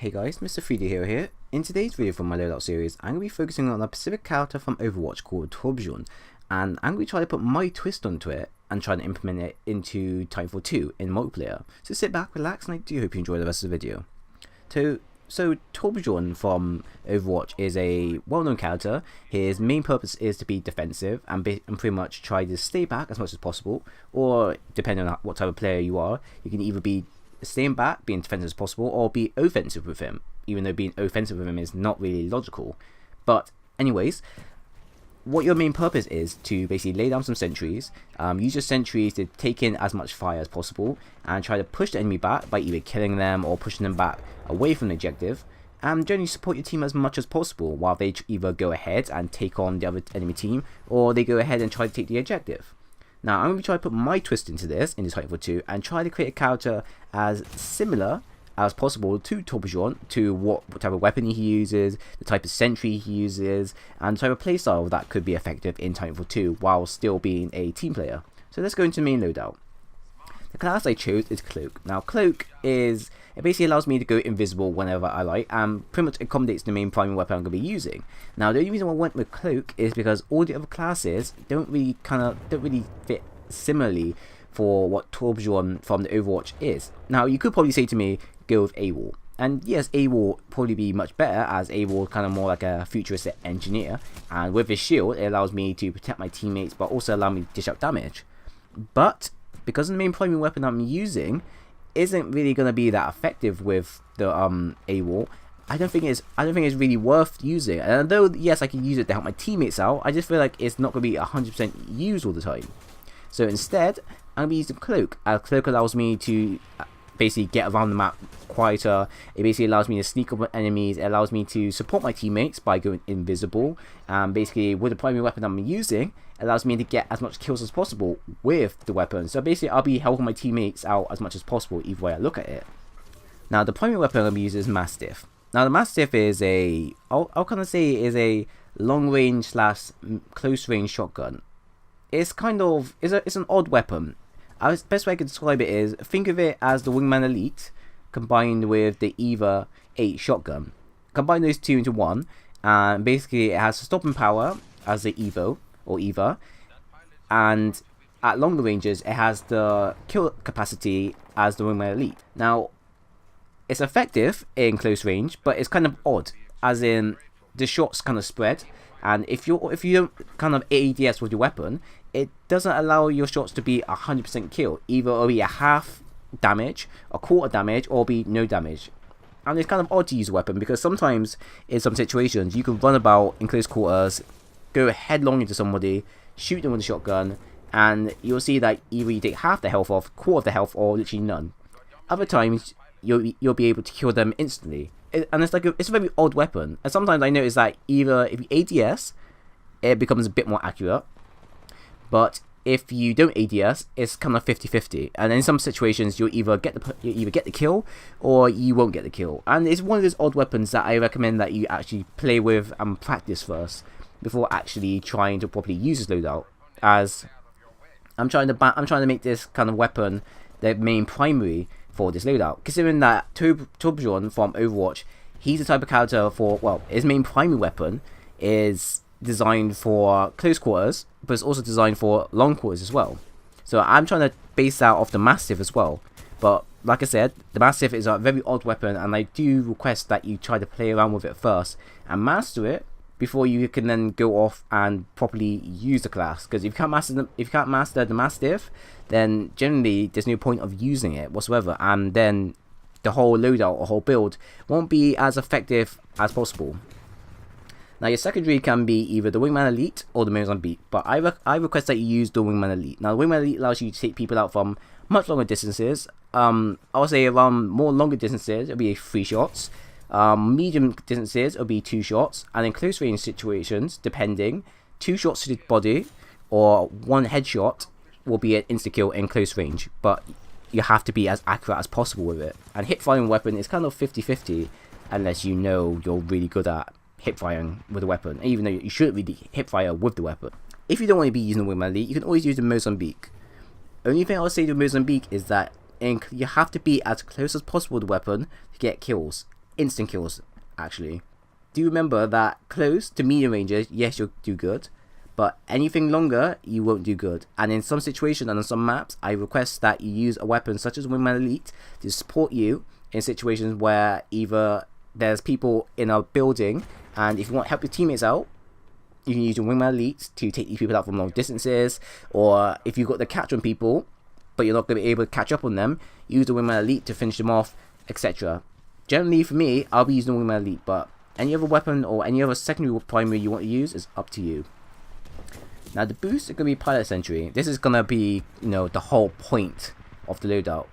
Hey guys, Mr. 3D Hero here. In today's video from my Loadout series, I'm going to be focusing on a specific character from Overwatch called Torbjorn, and I'm going to try to put my twist onto it and try to implement it into TitanFall 2 in multiplayer. So sit back, relax, and I do hope you enjoy the rest of the video. So Torbjorn from Overwatch is a well-known character. His main purpose is to be defensive and pretty much try to stay back as much as possible, or depending on what type of player you are, you can either be staying back, being defensive as possible, or be offensive with him, even though being offensive with him is not really logical. But anyways, what your main purpose is to basically lay down some sentries, use your sentries to take in as much fire as possible, and try to push the enemy back by either killing them or pushing them back away from the objective, and generally support your team as much as possible while they either go ahead and take on the other enemy team, or they go ahead and try to take the objective. Now, I'm going to try to put my twist into this, in Titanfall 2, and try to create a character as similar as possible to Torbjorn, to what type of weapon he uses, the type of sentry he uses, and the type of playstyle that could be effective in Titanfall 2 while still being a team player. So let's go into main loadout. The class I chose is Cloak. Now, Cloak it basically allows me to go invisible whenever I like, and pretty much accommodates the main primary weapon I'm going to be using. Now, the only reason I went with Cloak is because all the other classes don't really fit similarly for what Torbjorn from the Overwatch is. Now, you could probably say to me, go with AWOL. And yes, AWOL probably be much better, as AWOL kind of more like a futuristic engineer, and with his shield, it allows me to protect my teammates, but also allow me to dish out damage. But because the main primary weapon I'm using isn't really going to be that effective with the AWOL, I don't think it's really worth using. And although yes, I can use it to help my teammates out, I just feel like it's not going to be 100% used all the time. So instead, I'm going to be using Cloak. Cloak allows me to basically get around the map quieter. It basically allows me to sneak up on enemies. It allows me to support my teammates by going invisible. And basically, with the primary weapon I'm using, it allows me to get as much kills as possible with the weapon. So basically, I'll be helping my teammates out as much as possible, either way I look at it. Now, the primary weapon I'm going to use is Mastiff. Now, the Mastiff is I'll kind of say is a long range / close range shotgun. It's an odd weapon. The best way I could describe it is, think of it as the Wingman Elite combined with the EVA 8 shotgun. Combine those two into one, and basically it has stopping power as the EVA, and at longer ranges it has the kill capacity as the Wingman Elite. Now, it's effective in close range, but it's kind of odd, as in the shots kind of spread, and if you don't kind of ADS with your weapon, it doesn't allow your shots to be 100% kill. Either it'll be a half damage, a quarter damage, or be no damage. And it's kind of odd to use a weapon, because sometimes in some situations you can run about in close quarters, go headlong into somebody, shoot them with a shotgun, and you'll see that either you take half the health off, quarter of the health, or literally none. Other times you'll be able to kill them instantly. And it's a very odd weapon. And sometimes I notice that either if you ADS, it becomes a bit more accurate, but if you don't ADS, it's kind of 50-50. And in some situations, you'll either get the kill, or you won't get the kill. And it's one of those odd weapons that I recommend that you actually play with and practice first before actually trying to properly use this loadout. As I'm trying to make this kind of weapon the main primary for this loadout, considering that Torbjorn from Overwatch, he's the type of character his main primary weapon is designed for close quarters, but it's also designed for long quarters as well. So I'm trying to base that off the Mastiff as well. But like I said, the Mastiff is a very odd weapon, and I do request that you try to play around with it first and master it before you can then go off and properly use the class. Because if you can't master the Mastiff, then generally there's no point of using it whatsoever, and then the whole loadout or whole build won't be as effective as possible. Now, your secondary can be either the Wingman Elite or the Mozambique, but I request that you use the Wingman Elite. Now, the Wingman Elite allows you to take people out from much longer distances. I would say around more longer distances, it'll be 3 shots. Medium distances, it'll be 2 shots. And in close range situations, depending, 2 shots to the body or 1 headshot will be an insta-kill in close range. But you have to be as accurate as possible with it. And hip-firing weapon is kind of 50-50, unless you know you're really good at hip-firing with a weapon, even though you shouldn't really hip-fire with the weapon. If you don't want to be using the Wingman Elite, you can always use the Mozambique. Only thing I would say to Mozambique is that you have to be as close as possible to the weapon to get kills. instant kills, actually. Do remember that close to medium ranges, yes, you'll do good, but anything longer, you won't do good. And in some situations and on some maps, I request that you use a weapon such as Wingman Elite to support you in situations where either there's people in a building, and if you want to help your teammates out, you can use your Wingman Elite to take these people out from long distances, or if you've got the catch on people, but you're not going to be able to catch up on them, use the Wingman Elite to finish them off, etc. Generally, for me, I'll be using the Wingman Elite, but any other weapon or any other secondary or primary you want to use is up to you. Now, the boost is going to be Pilot Sentry. This is going to be, the whole point of the loadout.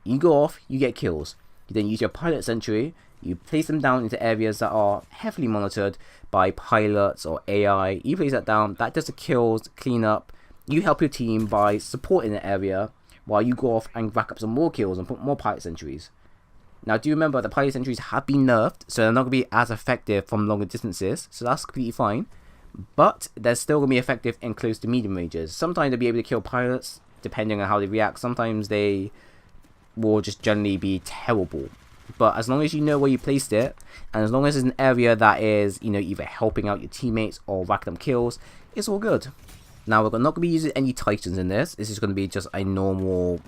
You go off, you get kills. You then use your Pilot Sentry, you place them down into areas that are heavily monitored by pilots or AI. You place that down, that does the kills, clean up. You help your team by supporting the area while you go off and rack up some more kills and put more Pilot Sentries. Now, do remember the Pilot Sentries have been nerfed, so they're not going to be as effective from longer distances, so that's completely fine. But they're still going to be effective in close to medium ranges. Sometimes they'll be able to kill pilots, depending on how they react. Sometimes they will just generally be terrible. But as long as you know where you placed it, and as long as it's an area that is, either helping out your teammates or racking up kills, it's all good. Now, we're not going to be using any Titans in this. This is going to be just a normal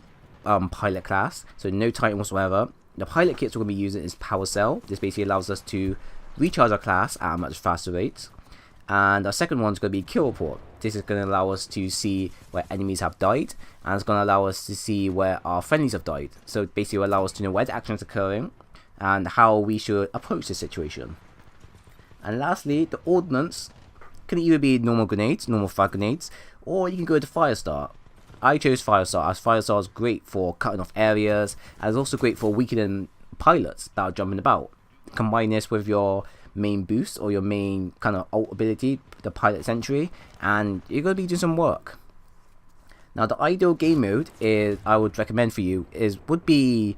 pilot class, so no Titan whatsoever. The pilot kits we're going to be using is Power Cell. This basically allows us to recharge our class at a much faster rate. And our second one is going to be Kill Report. This is going to allow us to see where enemies have died, and it's going to allow us to see where our friendlies have died. So basically it will allow us to know where the action is occurring and how we should approach the situation. And lastly, the ordnance can either be normal grenades, normal frag grenades, or you can go to Firestar. I chose Firestar as Firestar is great for cutting off areas, and it's also great for weakening pilots that are jumping about. Combine this with your main boost or your main kind of ult ability, the Pilot Sentry, and you're going to be doing some work. Now, the ideal game mode I would recommend for you would be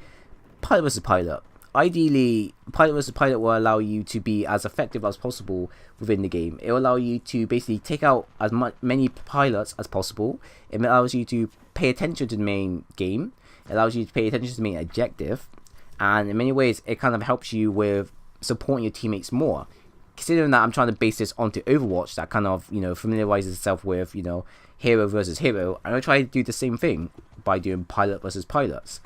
Pilot vs Pilot. Ideally, Pilot vs Pilot will allow you to be as effective as possible within the game. It will allow you to basically take out as many pilots as possible. It allows you to pay attention to the main game. It allows you to pay attention to the main objective. And in many ways, it kind of helps you with supporting your teammates more. Considering that I'm trying to base this onto Overwatch, that kind of, familiarizes itself with, hero versus hero, I'm going to try to do the same thing by doing pilot versus pilots.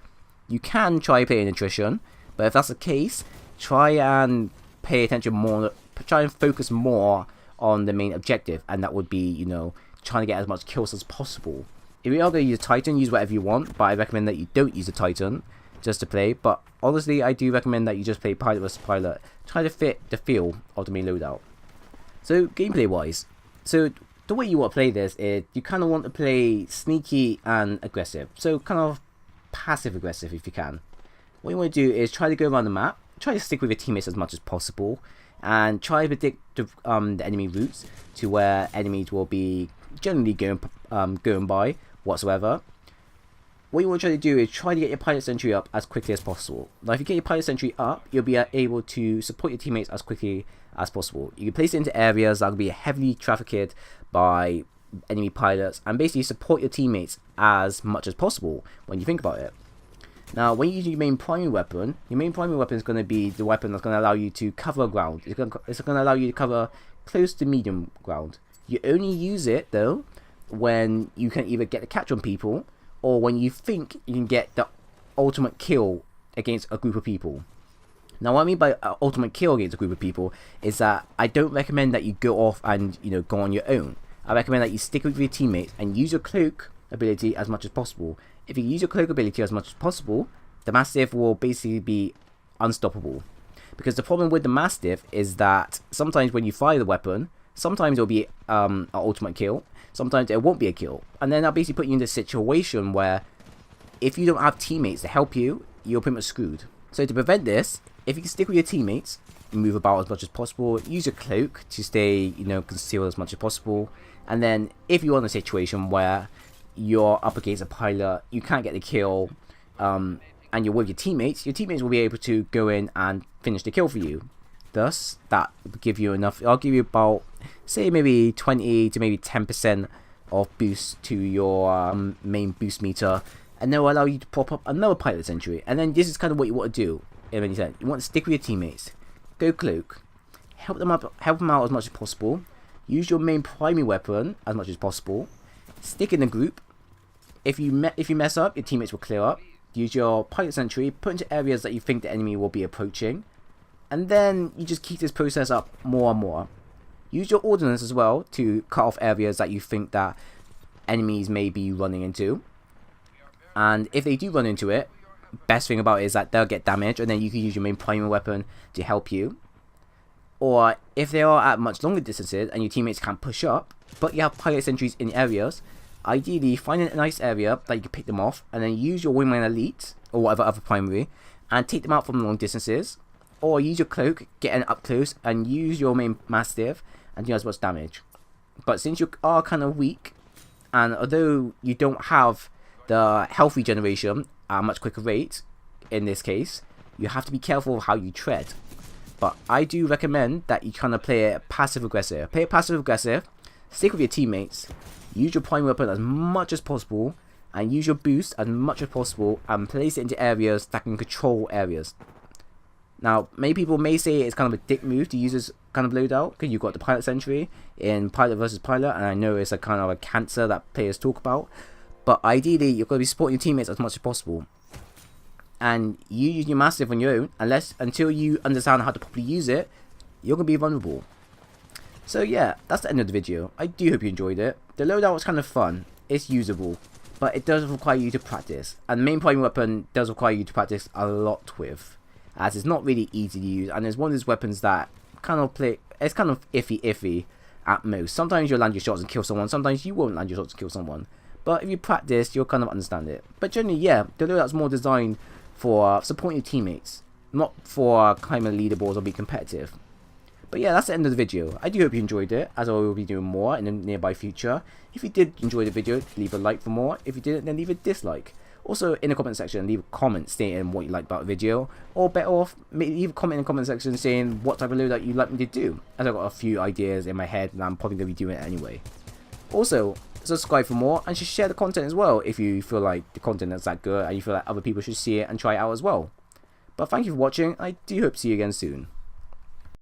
You can try playing attrition, but if that's the case, try and pay attention more, try and focus more on the main objective, and that would be, trying to get as much kills as possible. If you are going to use a Titan, use whatever you want, but I recommend that you don't use a Titan just to play. But honestly, I do recommend that you just play pilot versus pilot. Try to fit the feel of the main loadout. So gameplay wise, so the way you want to play this is you kind of want to play sneaky and aggressive. So kind of passive aggressive if you can. What you want to do is try to go around the map, try to stick with your teammates as much as possible, and try to predict the enemy routes to where enemies will be generally going by whatsoever. What you want to try to do is try to get your Pilot Sentry up as quickly as possible. Now, if you get your Pilot Sentry up, you'll be able to support your teammates as quickly as possible. You can place it into areas that will be heavily trafficked by enemy pilots, and basically support your teammates as much as possible when you think about it. Now, when you use your main primary weapon is going to be the weapon that's going to allow you to cover ground. It's going to allow you to cover close to medium ground. You only use it, though, when you can either get the catch on people, or when you think you can get the ultimate kill against a group of people. Now, what I mean by ultimate kill against a group of people is that I don't recommend that you go off and go on your own. I recommend that you stick with your teammates and use your cloak ability as much as possible. If you use your cloak ability as much as possible, the Mastiff will basically be unstoppable. Because the problem with the Mastiff is that sometimes when you fire the weapon, sometimes it'll be an ultimate kill, sometimes it won't be a kill. And then that'll basically put you in this situation where if you don't have teammates to help you, you're pretty much screwed. So to prevent this, if you can stick with your teammates, move about as much as possible, use your cloak to stay, concealed as much as possible. And then if you're in a situation where you're up against a pilot, you can't get the kill, and you're with your teammates will be able to go in and finish the kill for you. Thus, that will give you enough. I'll give you about, say, maybe 20 to maybe 10% of boost to your main boost meter, and then will allow you to pop up another Pilot Sentry. And then this is kind of what you want to do. in many sense. You want to stick with your teammates. Go cloak. Help them out as much as possible. Use your main primary weapon as much as possible. Stick in the group. If you mess up, your teammates will clear up. Use your pilot sentry. Put into areas that you think the enemy will be approaching. And then you just keep this process up more and more. Use your ordnance as well to cut off areas that you think that enemies may be running into. And if they do run into it, best thing about it is that they'll get damaged, and then you can use your main primary weapon to help you. Or if they are at much longer distances and your teammates can't push up, but you have pilot sentries in areas, ideally find a nice area that you can pick them off, and then use your wingman elite or whatever other primary and take them out from long distances. Or use your cloak, get in up close, and use your main mastiff and do as much damage. But since you are kind of weak, and although you don't have the health regeneration at a much quicker rate in this case, you have to be careful of how you tread. But I do recommend that you kind of play it passive aggressive. Play it passive aggressive, stick with your teammates, use your prime weapon as much as possible, and use your boost as much as possible, and place it into areas that can control areas. Now, many people may say it's kind of a dick move to use this kind of loadout, because you've got the pilot sentry in pilot versus pilot, and I know it's a kind of a cancer that players talk about. But ideally, you're going to be supporting your teammates as much as possible. And you use your mastiff on your own, until you understand how to properly use it, you're going to be vulnerable. So yeah, that's the end of the video. I do hope you enjoyed it. The loadout was kind of fun. It's usable, but it does require you to practice. And the main primary weapon does require you to practice a lot with, as it's not really easy to use, and it's one of those weapons that it's kind of iffy at most. Sometimes you'll land your shots and kill someone, sometimes you won't land your shots and kill someone. But if you practice, you'll kind of understand it. But generally, yeah, the loadout's more designed for supporting your teammates, not for climbing leaderboards or be competitive. But yeah, that's the end of the video. I do hope you enjoyed it, as I will be doing more in the nearby future. If you did enjoy the video, leave a like for more. If you didn't, then leave a dislike. Also, in the comment section, leave a comment stating what you like about the video, or better off, leave a comment in the comment section saying what type of loadout you'd like me to do, as I've got a few ideas in my head and I'm probably going to be doing it anyway. Also, subscribe for more, and just share the content as well if you feel like the content is that good and you feel like other people should see it and try it out as well. But thank you for watching. I do hope to see you again soon.